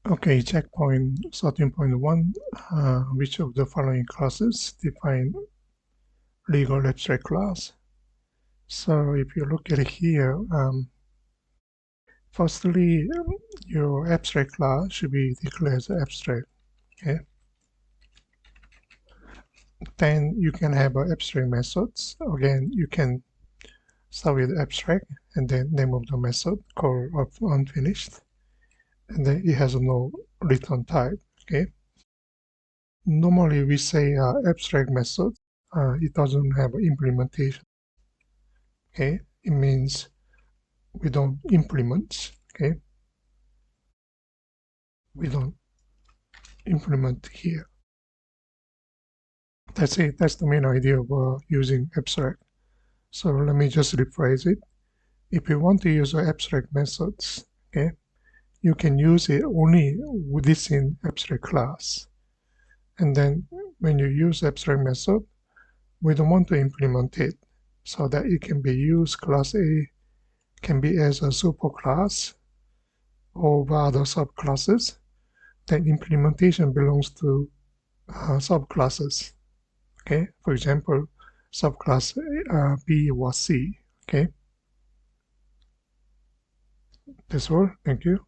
Okay, checkpoint 13.1. Which of the following classes define legal abstract class? So if you look at it here, firstly, your abstract class should be declared as abstract. Okay. Then you can have abstract methods. Again, you can start with abstract and then name of the method called unfinished, and then it has no return type. Okay. Normally we say abstract method. It doesn't have implementation. Okay, it means we don't implement. Okay, we don't implement here. That's it. That's the main idea of using abstract. So let me just rephrase it. If you want to use abstract methods, okay, you can use it only within abstract class. And then when you use abstract method, we don't want to implement it so that it can be used. Class A can be as a superclass of other subclasses. Then implementation belongs to subclasses. Okay, for example, subclass B or C. Okay, that's all. Thank you.